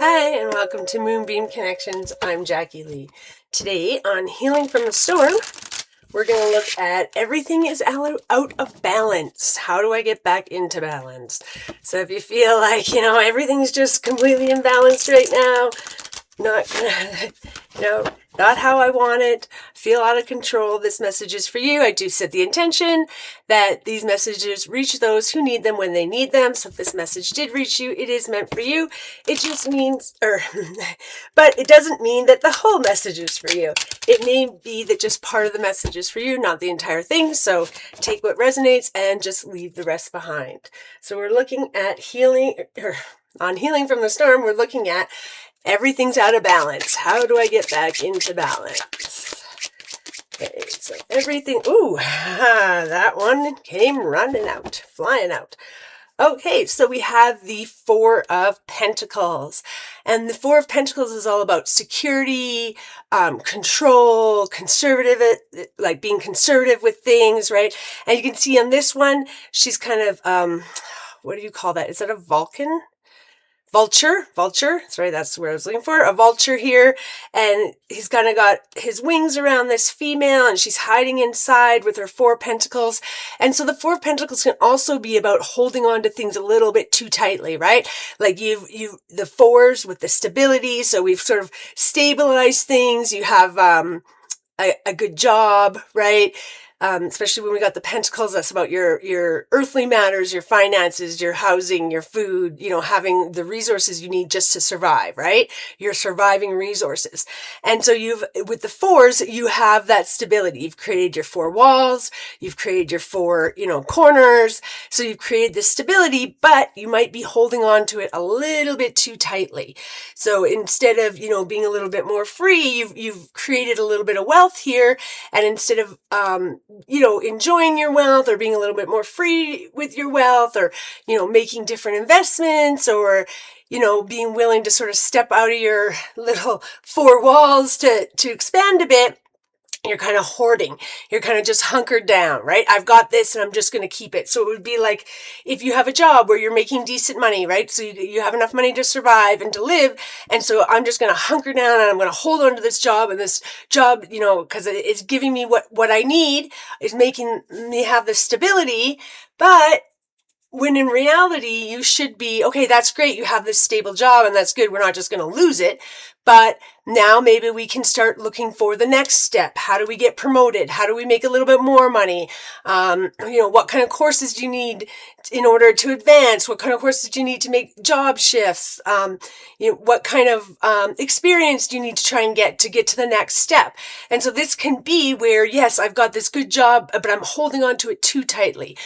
Hi, and welcome to Moonbeam Connections. I'm Jacqui-Leigh. Today on Healing from the Storm, we're going to look at everything is out of balance. How do I get back into balance? So if you feel like, everything's just completely imbalanced right now, not not how I want it, feel out of control, this message is for you. I do set the intention that these messages reach those who need them when they need them. So if this message did reach you, it is meant for you. It just means, but it doesn't mean that the whole message is for you. It may be that just part of the message is for you, not the entire thing. So take what resonates and just leave the rest behind. So we're looking at healing, on Healing from the Storm, we're looking at everything's out of balance. How do I get back into balance? Okay, so everything, that one came running out, flying out. Okay, so we have the Four of Pentacles. And the Four of Pentacles is all about security, control, conservative, like being conservative with things, right? And you can see on this one, she's kind of, what do you call that? Is that a Vulcan? Vulture, sorry, that's what I was looking for, a vulture here, and he's kind of got his wings around this female, and she's hiding inside with her Four of Pentacles. And so the Four of Pentacles can also be about holding on to things a little bit too tightly, right? Like the fours with the stability, so we've sort of stabilized things. You have a good job, right? Especially when we got the pentacles, that's about your earthly matters, your finances, your housing, your food, having the resources you need just to survive, right? Your surviving resources. And so with the fours, you have that stability. You've created your four walls, you've created your four, corners. So you've created this stability, but you might be holding on to it a little bit too tightly. So instead of, being a little bit more free, you've created a little bit of wealth here. And instead of, enjoying your wealth or being a little bit more free with your wealth or, making different investments or, being willing to sort of step out of your little four walls to expand a bit, you're kind of hoarding. You're kind of just hunkered down, right? I've got this and I'm just going to keep it. So it would be like if you have a job where you're making decent money, right? So you have enough money to survive and to live. And so I'm just going to hunker down and I'm going to hold on to this job, and this job, because it's giving me what I need, is making me have this stability. But when in reality, you should be, okay, that's great. You have this stable job and that's good. We're not just going to lose it. But now maybe we can start looking for the next step. How do we get promoted? How do we make a little bit more money? What kind of courses do you need in order to advance? What kind of courses do you need to make job shifts? What kind of experience do you need to try and get to the next step? And so this can be where, yes, I've got this good job, but I'm holding on to it too tightly.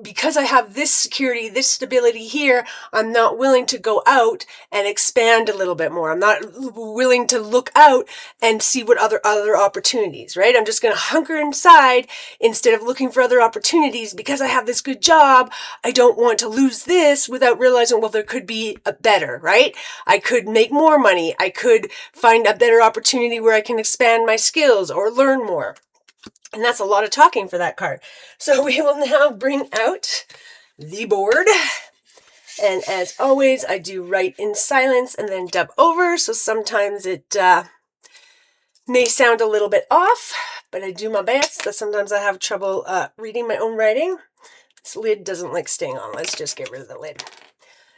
Because I have this security, this stability here, I'm not willing to go out and expand a little bit more. I'm not willing to look out and see what other opportunities, right? I'm just going to hunker inside instead of looking for other opportunities. Because I have this good job, I don't want to lose this without realizing, well, there could be a better, right? I could make more money. I could find a better opportunity where I can expand my skills or learn more. And that's a lot of talking for that card. So we will now bring out the board. And as always, I do write in silence and then dub over. So sometimes it may sound a little bit off, but I do my best. But sometimes I have trouble reading my own writing. This lid doesn't like staying on. Let's just get rid of the lid.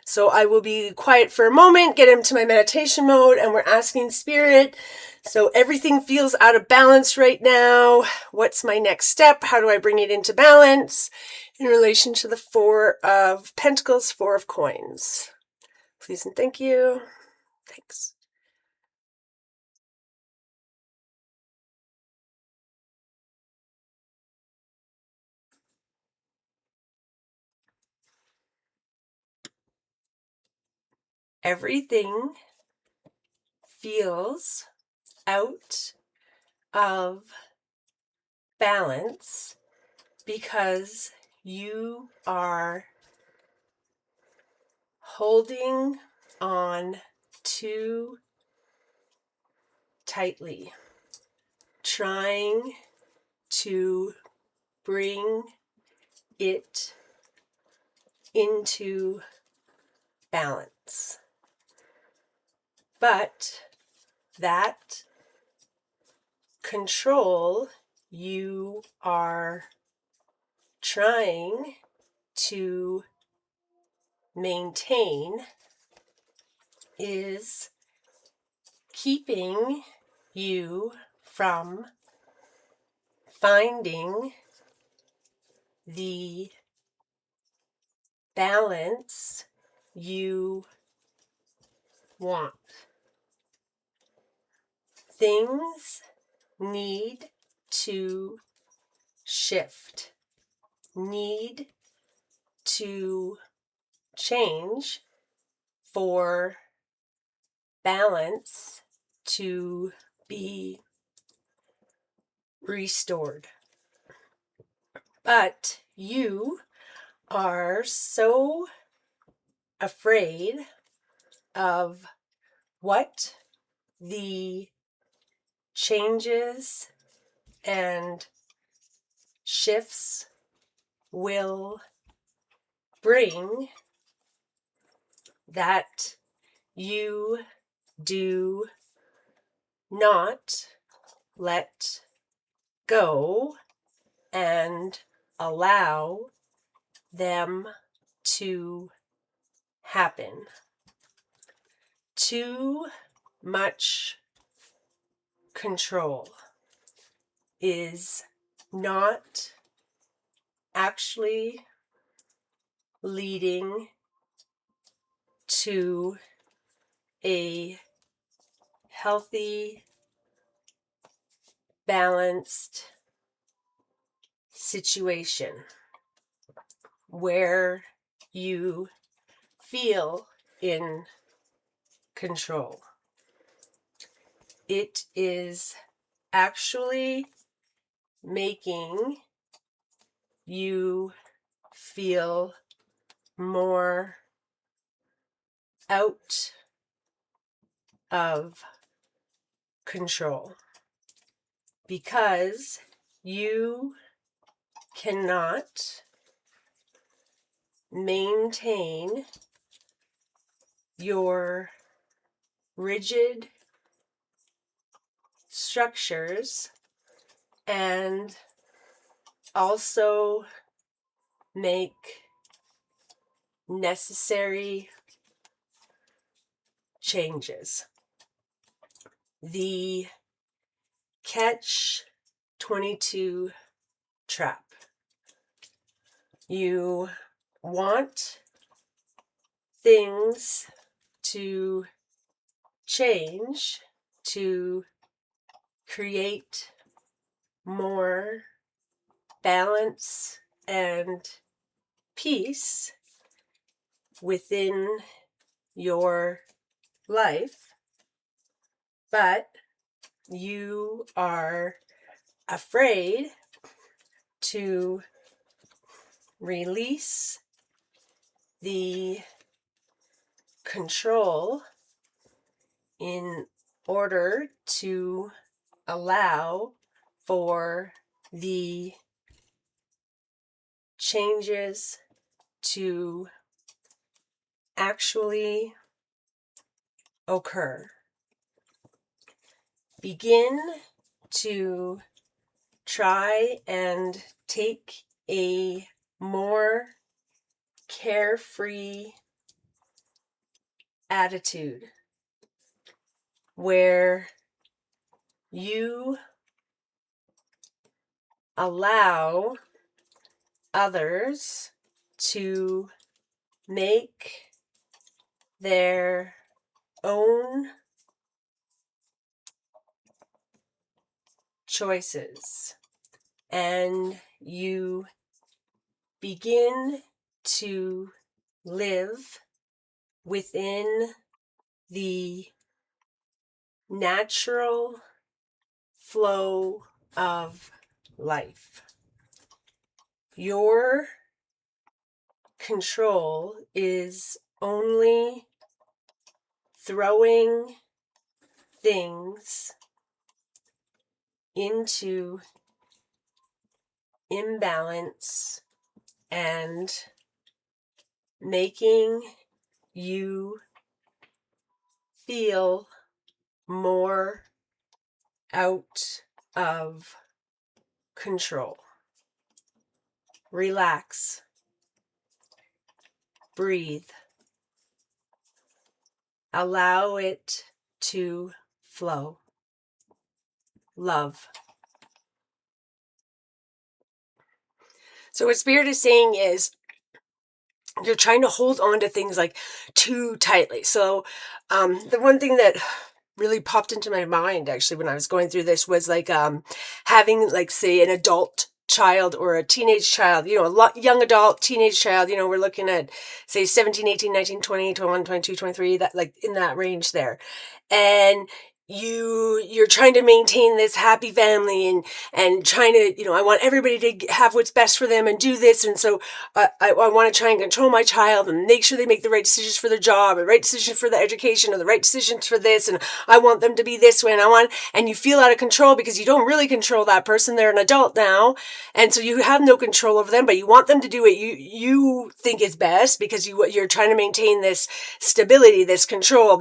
So I will be quiet for a moment, get into my meditation mode, and we're asking Spirit. So everything feels out of balance right now. What's my next step? How do I bring it into balance in relation to the Four of Pentacles, Four of Coins? Please and thank you. Thanks. Everything feels out of balance because you are holding on too tightly, trying to bring it into balance. But that control you are trying to maintain is keeping you from finding the balance you want. Things need to shift, need to change for balance to be restored. But you are so afraid of what the changes and shifts will bring that you do not let go and allow them to happen. Too much control is not actually leading to a healthy, balanced situation where you feel in control. It is actually making you feel more out of control because you cannot maintain your rigid structures and also make necessary changes. The catch-22 trap. You want things to change to create more balance and peace within your life, but you are afraid to release the control in order to allow for the changes to actually occur. Begin to try and take a more carefree attitude where you allow others to make their own choices and you begin to live within the natural flow of life. Your control is only throwing things into imbalance and making you feel more out of control. Relax. Breathe. Allow it to flow. Love. So what Spirit is saying is you're trying to hold on to things like too tightly. So the one thing that really popped into my mind actually when I was going through this was like having like say an adult child or a teenage child, you know, young adult, teenage child, you know, we're looking at say 17, 18, 19, 20, 21, 22, 23, that like in that range there. And you're trying to maintain this happy family and trying to, you know, I want everybody to have what's best for them and do this. And so I want to try and control my child and make sure they make the right decisions for their job, or the right decision for the education, or the right decisions for this. And I want them to be this way. And you feel out of control because you don't really control that person. They're an adult now. And so you have no control over them, but you want them to do what you think is best because you're trying to maintain this stability, this control.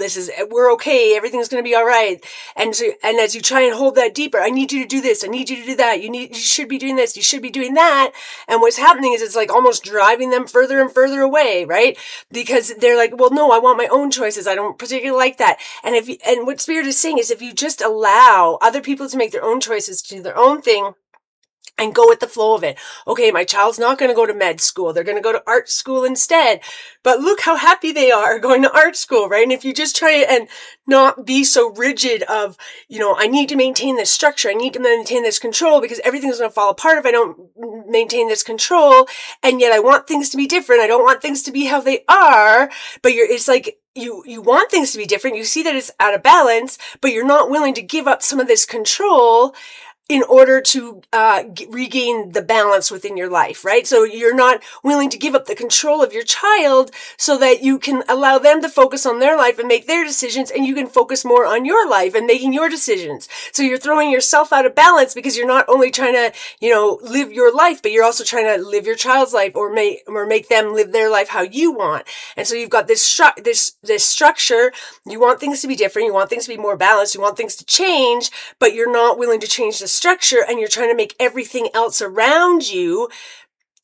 We're okay. Everything's going to be all right. And as you try and hold that deeper, I need you to do this. I need you to do that. You should be doing this. You should be doing that. And what's happening is it's like almost driving them further and further away, right? Because they're like, well, no, I want my own choices. I don't particularly like that. And what Spirit is saying is if you just allow other people to make their own choices, to do their own thing, and go with the flow of it. Okay, my child's not going to go to med school. They're going to go to art school instead. But look how happy they are going to art school, right? And if you just try and not be so rigid of, you know, I need to maintain this structure. I need to maintain this control because everything's going to fall apart if I don't maintain this control. And yet I want things to be different. I don't want things to be how they are. But it's like, you want things to be different. You see that it's out of balance, but you're not willing to give up some of this control in order to regain the balance within your life, right? So you're not willing to give up the control of your child so that you can allow them to focus on their life and make their decisions, and you can focus more on your life and making your decisions. So you're throwing yourself out of balance because you're not only trying to, you know, live your life, but you're also trying to live your child's life or make them live their life how you want. And so you've got this structure. You want things to be different. You want things to be more balanced. You want things to change, but you're not willing to change the structure, and you're trying to make everything else around you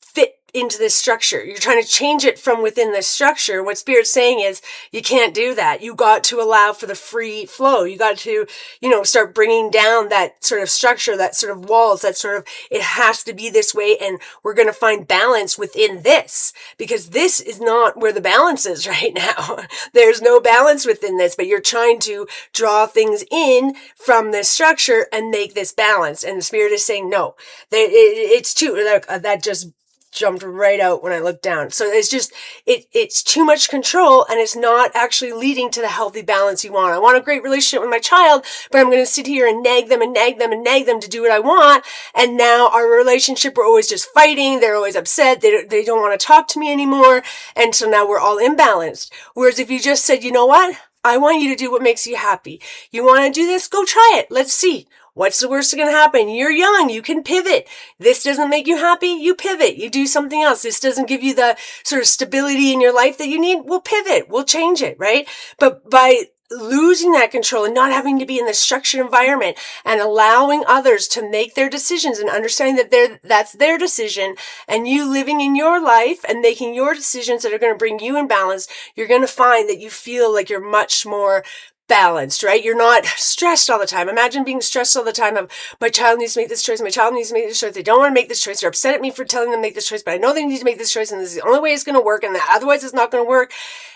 fit into this structure. You're trying to change it from within this structure. What Spirit's saying is you can't do that. You got to allow for the free flow. You got to, you know, start bringing down that sort of structure, that sort of walls, that sort of, it has to be this way. And we're going to find balance within this, because this is not where the balance is right now. There's no balance within this, but you're trying to draw things in from this structure and make this balance. And the Spirit is saying, no, it's too, that just jumped right out when I looked down. So it's just, it's too much control, and it's not actually leading to the healthy balance you want. I want a great relationship with my child, but I'm going to sit here and nag them and nag them and nag them to do what I want. And now our relationship, we're always just fighting. They're always upset. They don't want to talk to me anymore. And so now we're all imbalanced. Whereas if you just said, you know what? I want you to do what makes you happy. You want to do this? Go try it. Let's see. What's the worst that's going to happen? You're young. You can pivot. This doesn't make you happy. You pivot. You do something else. This doesn't give you the sort of stability in your life that you need. We'll pivot. We'll change it, right? But by losing that control and not having to be in the structured environment and allowing others to make their decisions and understanding that that's their decision, and you living in your life and making your decisions that are going to bring you in balance, you're going to find that you feel like you're much more balanced, right? You're not stressed all the time. Imagine being stressed all the time of, my child needs to make this choice. My child needs to make this choice. They don't want to make this choice. They're upset at me for telling them to make this choice, but I know they need to make this choice, and this is the only way it's going to work, and otherwise it's not going to work.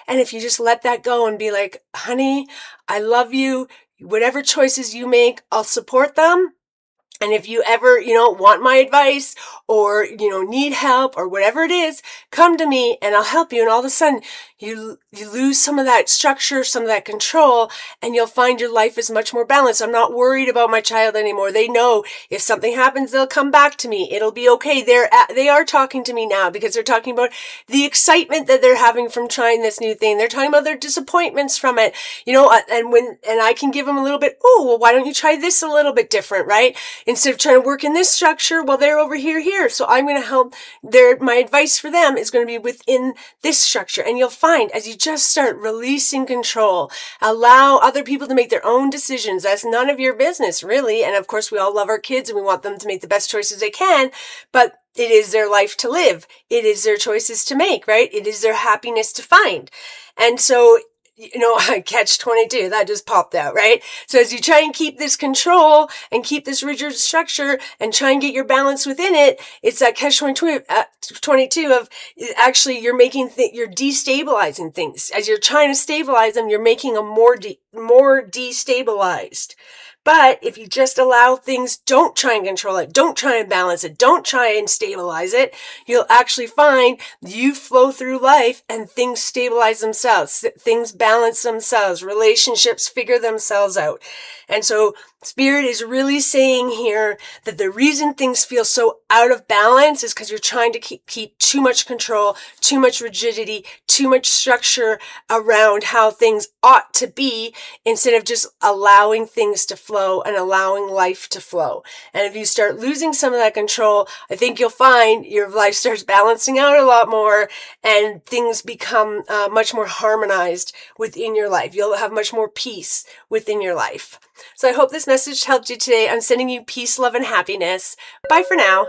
And if you just let that go and be like, honey, I love you. Whatever choices you make, I'll support them. And if you ever, you know, want my advice or, you know, need help or whatever it is, come to me and I'll help you. And all of a sudden you lose some of that structure, some of that control, and you'll find your life is much more balanced. I'm not worried about my child anymore. They know if something happens, they'll come back to me. It'll be okay. They are talking to me now because they're talking about the excitement that they're having from trying this new thing. They're talking about their disappointments from it, you know, and I can give them a little bit, oh, well, why don't you try this a little bit different, right? Instead of trying to work in this structure, well, they're over here. So I'm going to help my advice for them is going to be within this structure. And you'll find as you just start releasing control, allow other people to make their own decisions. That's none of your business, really. And of course, we all love our kids and we want them to make the best choices they can, but it is their life to live. It is their choices to make, right? It is their happiness to find. And so, catch 22, that just popped out, right? So as you try and keep this control and keep this rigid structure and try and get your balance within it, it's that catch 22 of actually you're making you're destabilizing things. As you're trying to stabilize them, you're making them more destabilized. But if you just allow things, don't try and control it, don't try and balance it, don't try and stabilize it, you'll actually find you flow through life and things stabilize themselves, things balance themselves, relationships figure themselves out. And so Spirit is really saying here that the reason things feel so out of balance is because you're trying to keep too much control, too much rigidity, too much structure around how things ought to be instead of just allowing things to flow and allowing life to flow. And if you start losing some of that control, I think you'll find your life starts balancing out a lot more and things become much more harmonized within your life. You'll have much more peace within your life. So I hope this message helped you today. I'm sending you peace, love, and happiness. Bye for now.